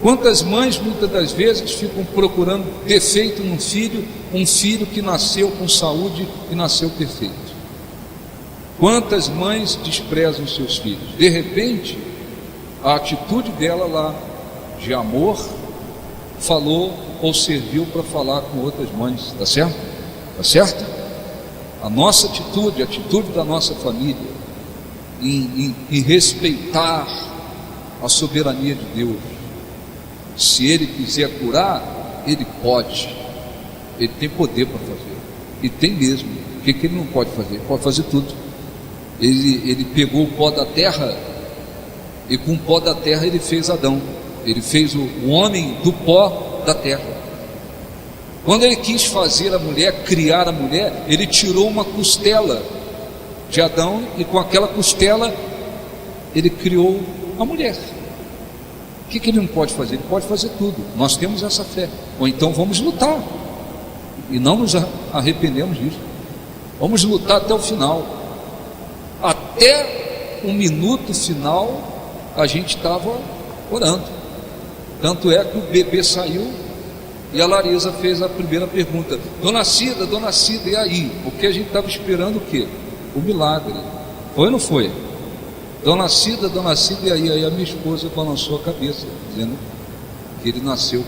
Speaker 1: Quantas mães, muitas das vezes, ficam procurando defeito no filho, um filho que nasceu com saúde e nasceu perfeito? Quantas mães desprezam seus filhos? De repente, a atitude dela lá, de amor, falou ou serviu para falar com outras mães, está certo? Está certo? A nossa atitude, a atitude da nossa família, em respeitar a soberania de Deus. Se Ele quiser curar, Ele pode, Ele tem poder para fazer, e tem mesmo. O que Ele não pode fazer? Ele pode fazer tudo. Ele pegou o pó da terra, e com o pó da terra Ele fez Adão. Ele fez o homem do pó da terra. Quando ele quis fazer a mulher, criar a mulher, ele tirou uma costela de Adão e com aquela costela ele criou a mulher. O que ele não pode fazer? Ele pode fazer tudo. Nós temos essa fé. Ou então vamos lutar e não nos arrependemos disso. Vamos lutar até o final. Até o minuto final a gente estava orando. Tanto é que o bebê saiu e a Larisa fez a primeira pergunta: Dona Cida, e aí? Porque a gente estava esperando o quê? O milagre. Foi ou não foi? Dona Cida, e aí? Aí a minha esposa balançou a cabeça, dizendo que ele nasceu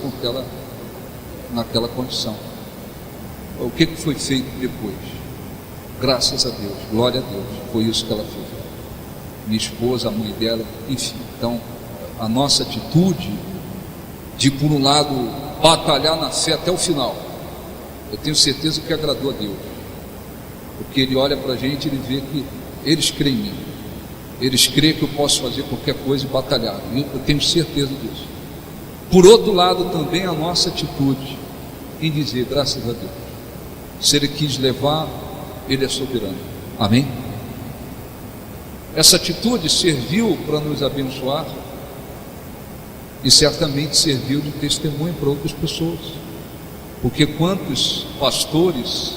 Speaker 1: naquela condição. O que foi feito depois? Graças a Deus, glória a Deus, foi isso que ela fez. Minha esposa, a mãe dela, enfim. Então, a nossa atitude de, por um lado, batalhar na fé até o final, eu tenho certeza que agradou a Deus, porque Ele olha para a gente e Ele vê que eles creem em mim, eles creem que eu posso fazer qualquer coisa e batalhar. Eu tenho certeza disso. Por outro lado, também a nossa atitude em dizer graças a Deus. Se Ele quis levar, Ele é soberano. Amém? Essa atitude serviu para nos abençoar e certamente serviu de testemunho para outras pessoas, porque quantos pastores,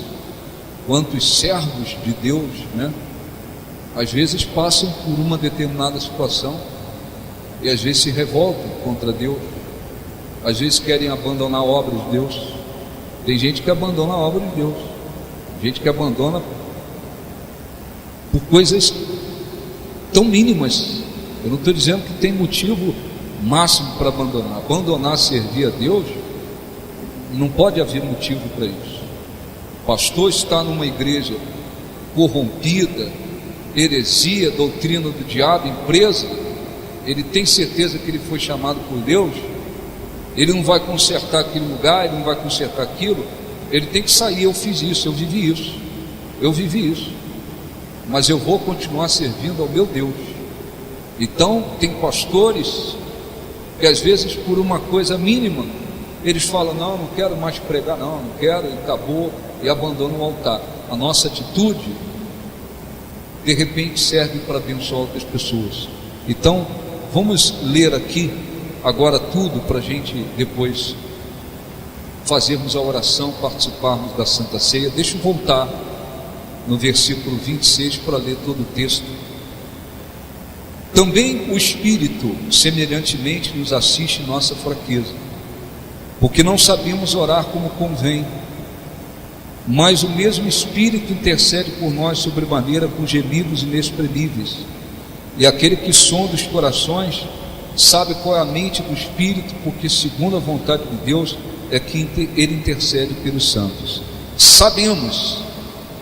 Speaker 1: quantos servos de Deus, né, às vezes passam por uma determinada situação e às vezes se revoltam contra Deus, às vezes querem abandonar a obra de Deus. Tem gente que abandona a obra de Deus, gente que abandona por coisas tão mínimas. Eu não estou dizendo que tem motivo máximo para abandonar servir a Deus, não pode haver motivo para isso. O pastor está numa igreja corrompida, heresia, doutrina do diabo, empresa, ele tem certeza que ele foi chamado por Deus, ele não vai consertar aquele lugar, ele não vai consertar aquilo, ele tem que sair. Eu fiz isso, eu vivi isso, mas eu vou continuar servindo ao meu Deus. Então tem pastores que às vezes por uma coisa mínima eles falam: não quero mais pregar, não quero, e acabou, e abandonam o altar. A nossa atitude de repente serve para abençoar outras pessoas. Então vamos ler aqui agora tudo para a gente depois fazermos a oração, participarmos da Santa Ceia. Deixa eu voltar no versículo 26 para ler todo o texto. Também o Espírito semelhantemente nos assiste em nossa fraqueza, porque não sabemos orar como convém, mas o mesmo Espírito intercede por nós sobremaneira com gemidos inexprimíveis, e aquele que sonda os corações sabe qual é a mente do Espírito, porque segundo a vontade de Deus é que Ele intercede pelos santos. Sabemos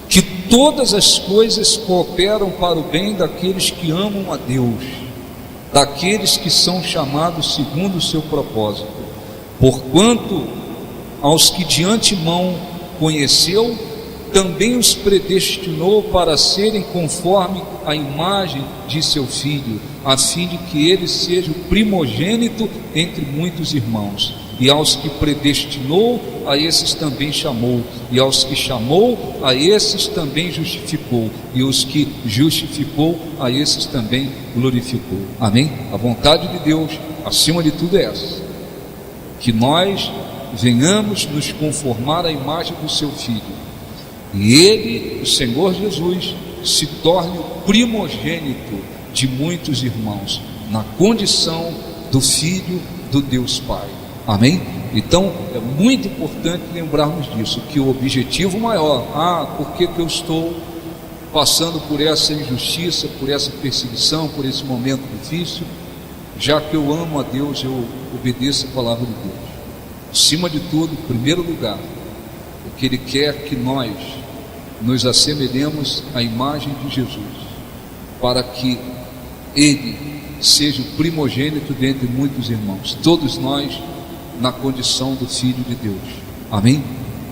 Speaker 1: que todas as coisas cooperam para o bem daqueles que amam a Deus, daqueles que são chamados segundo o seu propósito. Porquanto aos que de antemão conheceu, também os predestinou para serem conforme a imagem de seu Filho, a fim de que ele seja o primogênito entre muitos irmãos. E aos que predestinou, a esses também chamou, e aos que chamou, a esses também justificou, e os que justificou, a esses também glorificou. Amém? A vontade de Deus, acima de tudo, é essa: que nós venhamos nos conformar à imagem do seu Filho, e Ele, o Senhor Jesus, se torne o primogênito de muitos irmãos, na condição do Filho do Deus Pai. Amém? Então é muito importante lembrarmos disso, que o objetivo maior, por que eu estou passando por essa injustiça, por essa perseguição, por esse momento difícil? Já que eu amo a Deus, eu obedeço a palavra de Deus. Acima de tudo, em primeiro lugar, porque Ele quer que nós nos assemelhemos à imagem de Jesus, para que Ele seja o primogênito dentre muitos irmãos, todos nós na condição do Filho de Deus. Amém?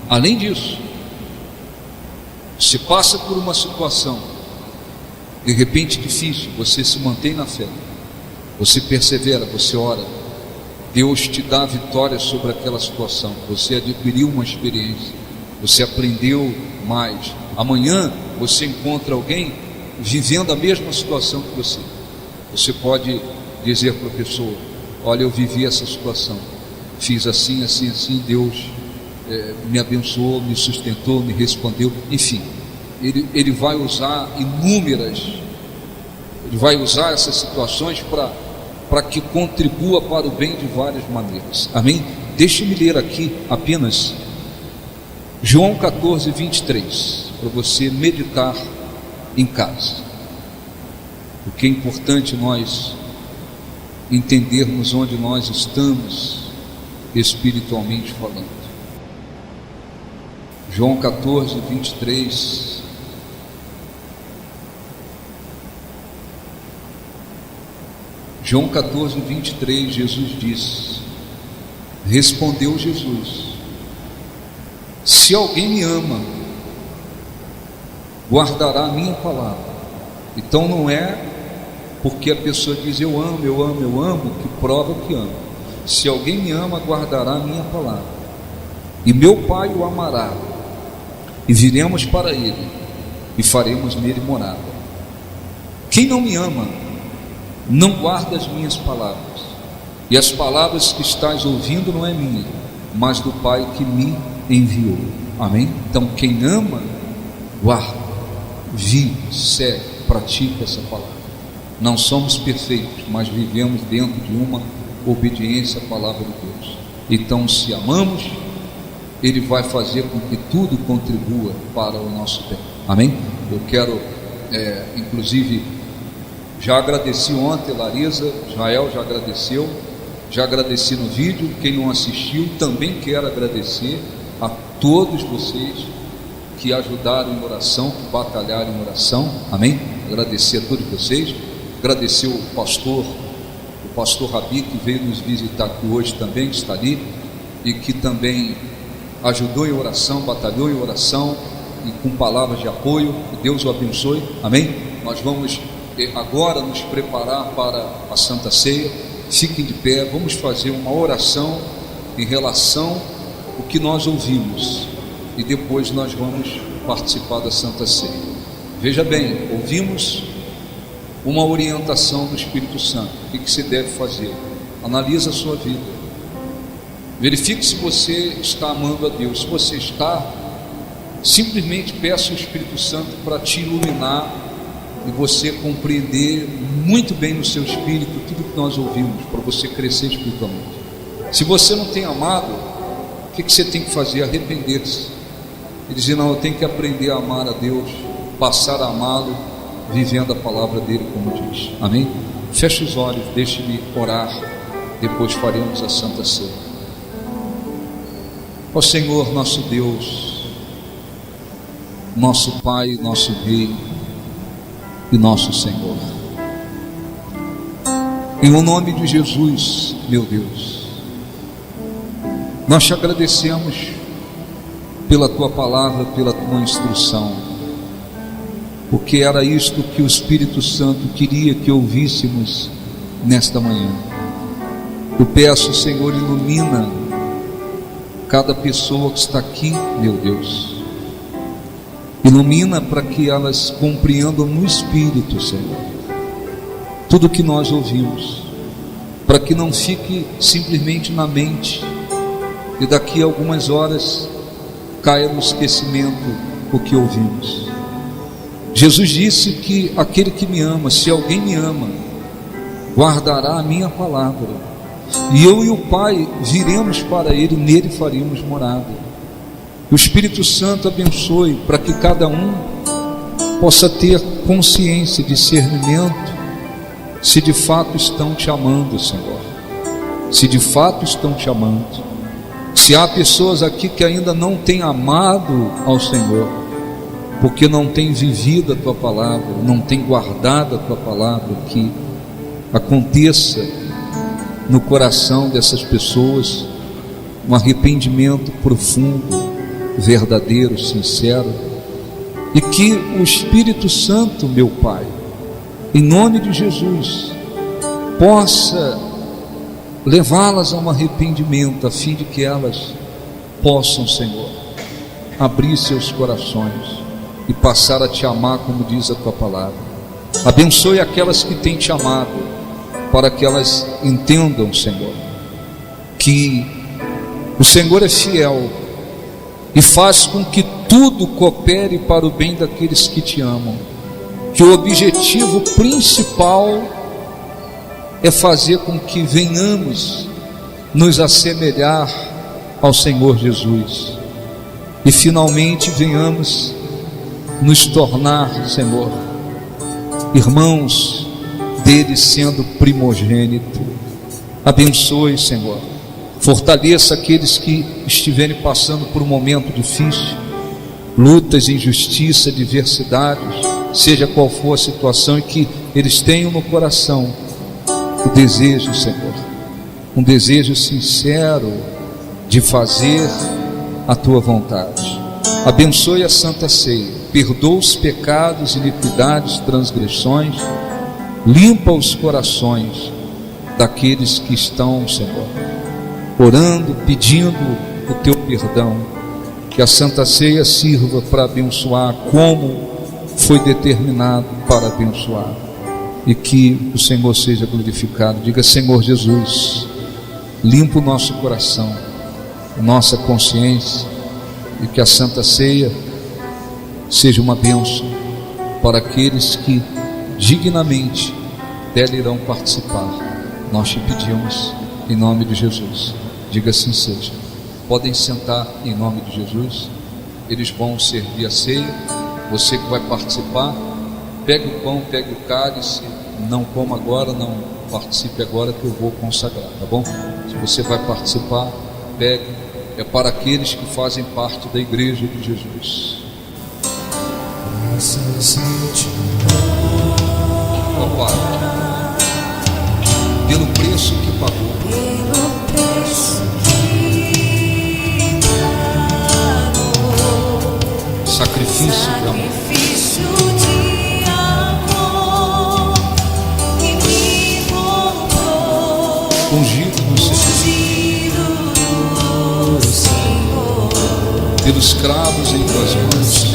Speaker 1: Além disso, se passa por uma situação de repente difícil, você se mantém na fé, você persevera, você ora, Deus te dá vitória sobre aquela situação. Você adquiriu uma experiência, você aprendeu mais. Amanhã você encontra alguém vivendo a mesma situação que você. Você pode dizer para a pessoa: olha, eu vivi essa situação, fiz assim, assim, assim, Deus me abençoou, me sustentou, me respondeu. Enfim, ele vai usar ele vai usar essas situações para que contribua para o bem de várias maneiras. Amém? Deixe-me ler aqui apenas João 14, 23, para você meditar em casa. Porque é importante nós entendermos onde nós estamos espiritualmente falando. João 14, 23. João 14, 23, Jesus diz: respondeu Jesus: se alguém me ama, guardará a minha palavra. Então não é porque a pessoa diz eu amo, que prova que ama. Se alguém me ama, guardará a minha palavra, e meu Pai o amará, e viremos para ele, e faremos nele morada. Quem não me ama, não guarda as minhas palavras, e as palavras que estás ouvindo não é minha, mas do Pai que me enviou. Amém? Então quem ama, guarda, vive, segue, pratica essa palavra. Não somos perfeitos, mas vivemos dentro de uma obediência à palavra de Deus. Então, se amamos, Ele vai fazer com que tudo contribua para o nosso bem. Amém? Eu quero, inclusive, já agradeci ontem, Larisa, Israel já agradeceu, já agradeci no vídeo. Quem não assistiu, também quero agradecer a todos vocês que ajudaram em oração, que batalharam em oração. Amém? Agradecer a todos vocês. Agradecer o pastor Rabi, que veio nos visitar aqui hoje também, que está ali, e que também ajudou em oração, batalhou em oração e com palavras de apoio. Que Deus o abençoe. Amém? Nós vamos agora nos preparar para a Santa Ceia. Fiquem de pé, vamos fazer uma oração em relação ao que nós ouvimos, e depois nós vamos participar da Santa Ceia. Veja bem, ouvimos uma orientação do Espírito Santo. O que você deve fazer? Analisa a sua vida, verifique se você está amando a Deus. Se você está, simplesmente peça ao Espírito Santo para te iluminar e você compreender muito bem no seu espírito tudo que nós ouvimos, para você crescer espiritualmente. Se você não tem amado, o que você tem que fazer? Arrepender-se e dizer: não, eu tenho que aprender a amar a Deus, passar a amá-lo, vivendo a palavra dele, como diz. Amém? Feche os olhos, deixe-me orar, depois faremos a Santa Ceia. Ó Senhor, nosso Deus, nosso Pai, nosso Rei e nosso Senhor, em o nome de Jesus, meu Deus, nós te agradecemos pela tua palavra, pela tua instrução, porque era isto que o Espírito Santo queria que ouvíssemos nesta manhã. Eu peço, Senhor, ilumina cada pessoa que está aqui, meu Deus. Ilumina para que elas compreendam no Espírito, Senhor, tudo que nós ouvimos, para que não fique simplesmente na mente e daqui a algumas horas caia no esquecimento o que ouvimos. Jesus disse que aquele que me ama, se alguém me ama, guardará a minha palavra, e eu e o Pai viremos para ele, nele faremos morada. Que o Espírito Santo abençoe para que cada um possa ter consciência, discernimento, se de fato estão te amando, Senhor, se de fato estão te amando. Se há pessoas aqui que ainda não têm amado ao Senhor, porque não têm vivido a tua palavra, não têm guardado a tua palavra, que aconteça no coração dessas pessoas um arrependimento profundo, verdadeiro, sincero, e que o Espírito Santo, meu Pai, em nome de Jesus, possa levá-las a um arrependimento, a fim de que elas possam, Senhor, abrir seus corações e passar a te amar como diz a tua palavra. Abençoe aquelas que têm te amado, para que elas entendam, Senhor, que o Senhor é fiel e faz com que tudo coopere para o bem daqueles que te amam, que o objetivo principal é fazer com que venhamos nos assemelhar ao Senhor Jesus e finalmente venhamos nos tornar, Senhor, irmãos dele, sendo primogênito. Abençoe, Senhor, fortaleça aqueles que estiverem passando por um momento difícil, lutas, injustiça, adversidades, seja qual for a situação, e que eles tenham no coração o desejo, Senhor, um desejo sincero de fazer a tua vontade. Abençoe a Santa Ceia, perdoa os pecados, iniquidades, transgressões, limpa os corações daqueles que estão, Senhor, orando, pedindo o teu perdão. Que a Santa Ceia sirva para abençoar como foi determinado para abençoar, e que o Senhor seja glorificado. Diga: Senhor Jesus, limpa o nosso coração, a nossa consciência, e que a Santa Ceia seja uma bênção para aqueles que dignamente dela irão participar. Nós te pedimos em nome de Jesus. Diga: assim seja. Podem sentar em nome de Jesus. Eles vão servir a ceia. Você que vai participar, pegue o pão, pegue o cálice. Não coma agora, não participe agora, que eu vou consagrar, tá bom? Se você vai participar, pegue. É para aqueles que fazem parte da igreja de Jesus. Ó Pai, pelo preço que pagou, sacrifício de amor, ungido do Senhor, pelos cravos em tuas mãos,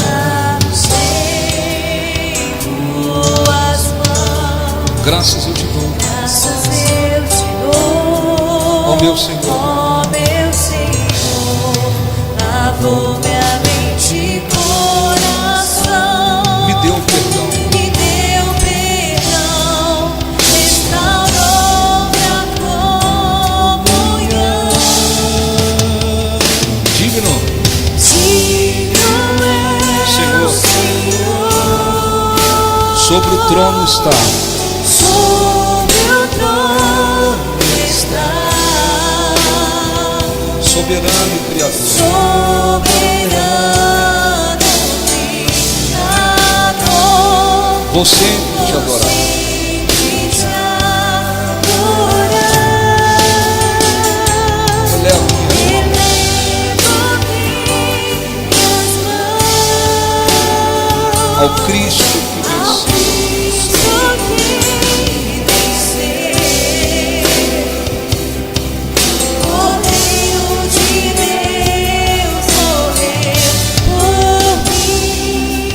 Speaker 1: graças eu te dou, ó meu Senhor,
Speaker 5: lavou minha mente e coração,
Speaker 1: me deu perdão,
Speaker 5: restaurou minha comunhão.
Speaker 1: digno,
Speaker 5: Senhor,
Speaker 1: sobre o trono está,
Speaker 5: sobre o trono está,
Speaker 1: soberano e criador,
Speaker 5: soberano Criador.
Speaker 1: vou sempre te adorar. Eleva minhas mãos ao Cristo que venceu.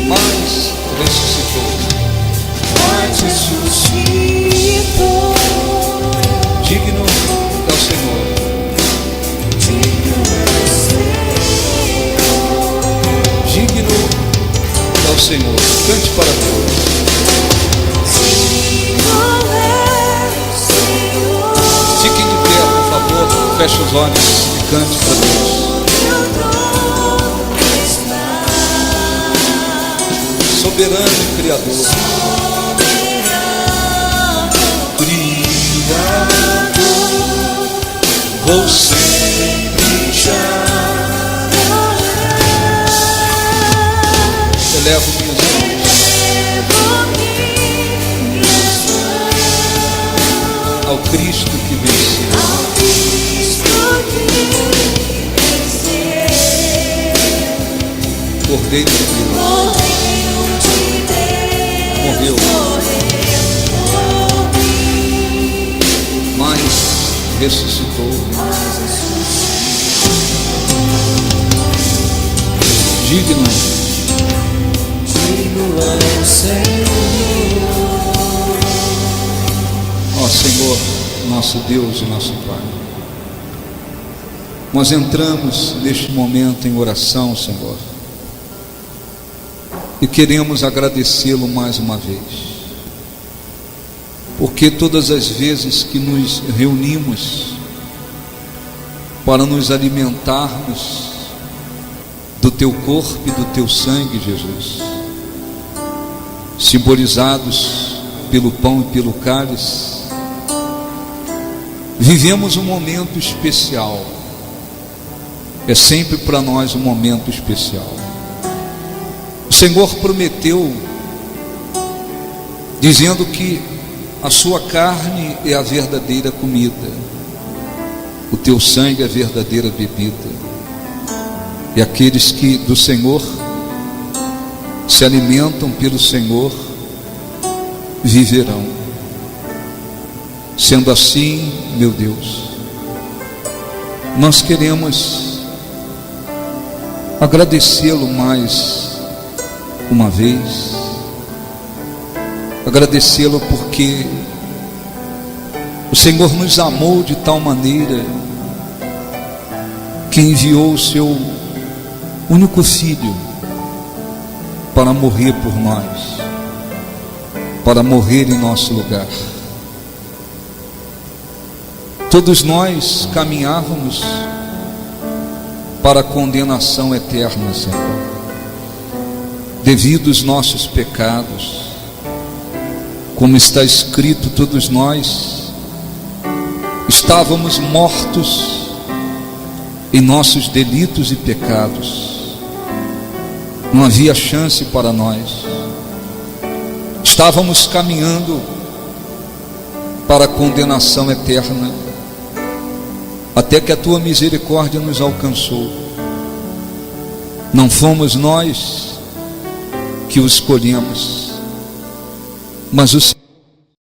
Speaker 1: Mas ressuscitou. Digno é o Senhor. Digno é o Senhor. Cante para Deus. Fiquem de pé, por favor. Feche os olhos e cante para Deus. Soberano e Criador. Vou sempre te adorar. Elevo minhas mãos ao Cristo que venceu. Cordeiro de Deus morreu, mas ressuscitou. Digno
Speaker 2: é o Senhor.
Speaker 1: ó Senhor, nosso Deus e nosso Pai, nós entramos neste momento em oração, Senhor, e queremos agradecê-lo mais uma vez, porque todas as vezes que nos reunimos para nos alimentarmos do teu corpo e do teu sangue, Jesus, simbolizados pelo pão e pelo cálice, vivemos um momento especial. É sempre para nós um momento especial. O Senhor prometeu, dizendo que a sua carne é a verdadeira comida, o teu sangue é a verdadeira bebida, e aqueles que do Senhor se alimentam pelo Senhor viverão. Sendo assim, meu Deus, nós queremos agradecê-lo mais uma vez, agradecê-lo porque o Senhor nos amou de tal maneira que enviou o seu único filho para morrer por nós, para morrer em nosso lugar. Todos nós caminhávamos para a condenação eterna, Senhor, devido aos nossos pecados. Como está escrito, todos nós estávamos mortos em nossos delitos e pecados. Não havia chance para nós. Estávamos caminhando para a condenação eterna, até que a tua misericórdia nos alcançou. Não fomos nós que o escolhemos, mas o Senhor